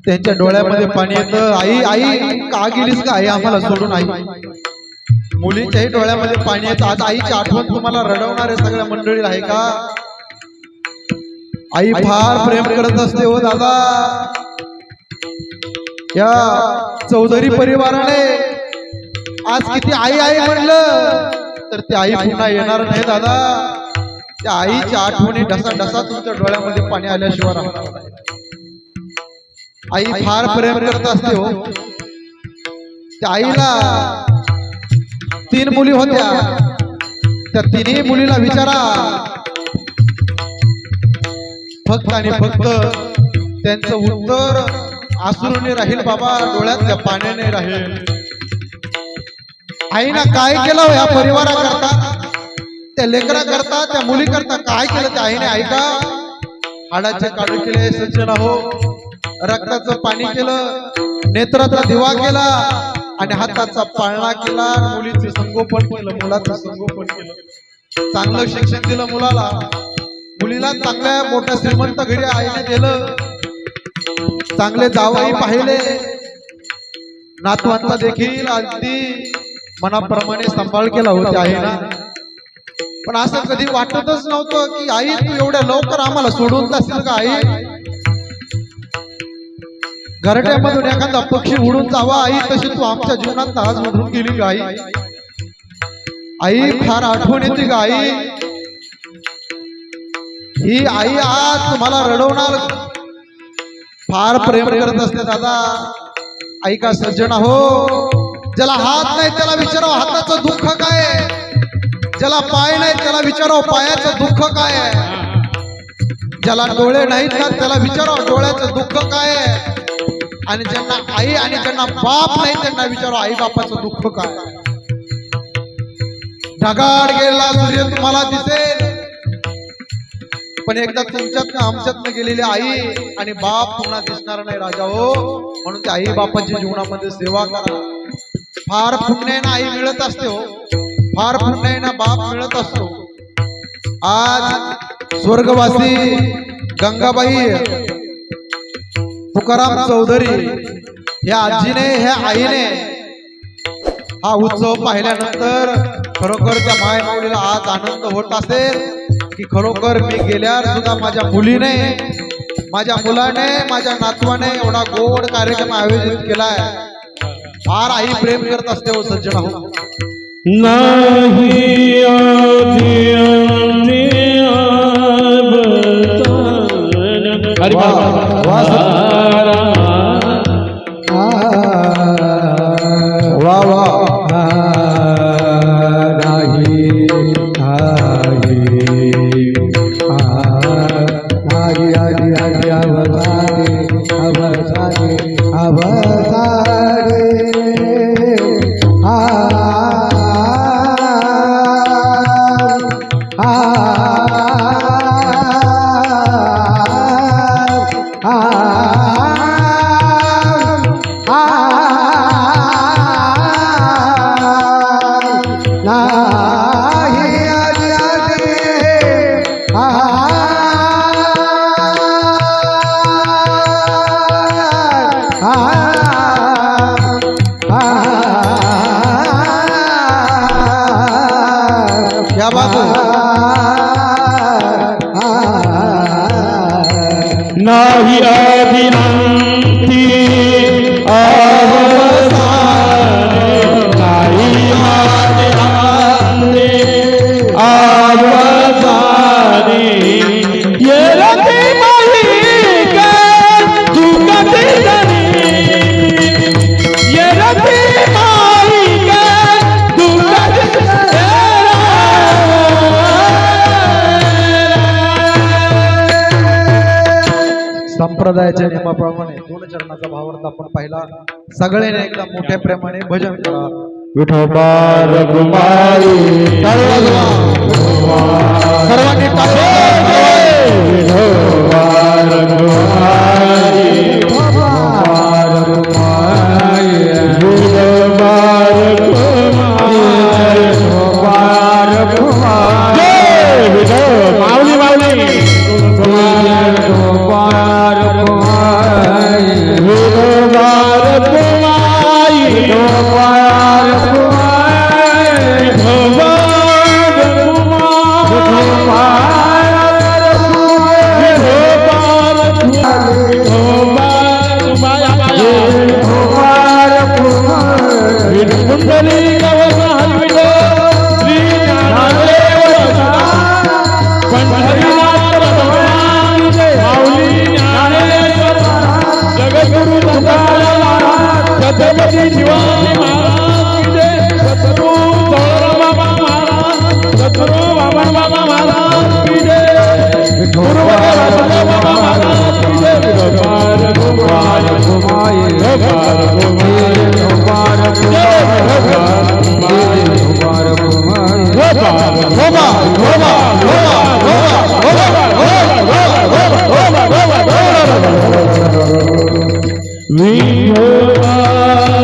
त्यांच्या डोळ्यामध्ये पाणी येतं. आई आई का गेलीस का आई आम्हाला सोडून? आई मुलीच्याही डोळ्यामध्ये पाणी येतं. आज आईची आठवण तुम्हाला रडवणार आहे सगळ्या मंडळीला आहे का? आई फार प्रेम करत असते हो दादा. या चौधरी परिवाराने आज किती आई आई म्हणलं तर ती आई पुन्हा येणार नाही दादा. त्या आईच्या आठवणी ढसा ढसा तुमच्या डोळ्यामध्ये पाणी आल्याशिवाय राहणार नाही. आई फार प्रेम करत असते हो. त्या आईला 3 मुली होत्या. त्या 3ही मुलीला विचारा, फक्त आणि फक्त त्यांचं उत्तर आसुरूने राहील बाबा, डोळ्यातल्या पाण्याने राहील. आईना काय केलं या परिवाराकरता, त्या लेकरा करता, त्या मुली करता काय केलं त्या आईने? ऐका, हाडाचे काढू केले सज्जन हो, रक्ताचं पाणी केलं, नेत्राचा दिवा केला आणि हाताचा पाळणा केला, मुलीचे संगोपन केलं, मुलाचं संगोपन केलं, चांगलं शिक्षण दिलं मुलाला, मुलीला चांगल्या मोठ्या श्रीमंत घरी आईने दिलं, चांगले जावई पाहिले, नातवांचा देखील अगदी मनाप्रमाणे सांभाळ केला होता आहे ना. पण असं कधी वाटतच नव्हतं की आई तू एवढ्या लवकर आम्हाला सोडून जाशील का? आई घरट्यामधून एखादा पक्षी उडून जावा आई, तशी तू आमच्या जीवनात आज मधून गेली का? आई आई फार आठवण येते का? आई ही आई आज तुम्हाला रडवणार, फार प्रेम करत असते दादा. ऐका सज्जन हो, ज्याला हात नाही त्याला विचारावं हाताचं दुःख काय आहे, ज्याला पाय नाही त्याला विचारावं पायाचं दुःख काय आहे, ज्याला डोळे नाहीत ना त्याला विचारावं डोळ्याचं दुःख काय आहे, आणि ज्यांना आई आणि ज्यांना बाप नाही त्यांना विचारावं आई बापाचं दुःख काय. ढगाळ गेलेला सूर्य तुम्हाला दिसेल, पण एकदा तुमच्यातनं आमच्यातनं गेलेली आई आणि बाप पुन्हा दिसणार नाही राजा हो. म्हणून त्या आई बापाच्या जीवनामध्ये सेवा करा. फार पुण्याने आई मिळत असते हो, फार पुण्याने बाप मिळत असतो. आज स्वर्गवासी गंगाबाई तुकाराम चौधरी ह्या आजीने, ह्या आईने हा उत्सव पाहिल्यानंतर खरोखर त्या माय माऊलीला आज आनंद होत असेल की खरोखर मी गेल्यावर सुद्धा माझ्या मुलीने, माझ्या मुलाने, माझ्या नातवाने एवढा गोड कार्यक्रम आयोजित केलाय. फार आई प्रेम करत असते हो सज्जन हो. नाही क्या बात है. नाही अभिनंती अवसान, नाही मानते अवसानी, ये रती माही के दुखती जनी, ये रती माही के दुखती संप्रदायाच्या नियमाप्रमाणे 2 चरणाचा भावार्थ आपण पाहिला. सगळ्यांनी एकदा मोठ्या प्रेमाने भजन करा. विठोबा रघुमाई सर्वांनी विठोबा रघुमाई, विठोबा रघुमाई, विठोबा रघुमाई, विठोबा रघुमाई, विठोबा माऊली माऊली, विठोबा रघुमाई, छत्रपती शिवाजी महाराज की जय सद्गुरु बाबा महाराज सद्गुरु वामन बाबा महाराज की जय गुरु वासुदेव बाबा महाराज की जय गोपाल गोपाल गोमाये गोपाल गोमाये गोपाल गोमाये गोपाल गोमाये गोपाल गोपाल गोपाल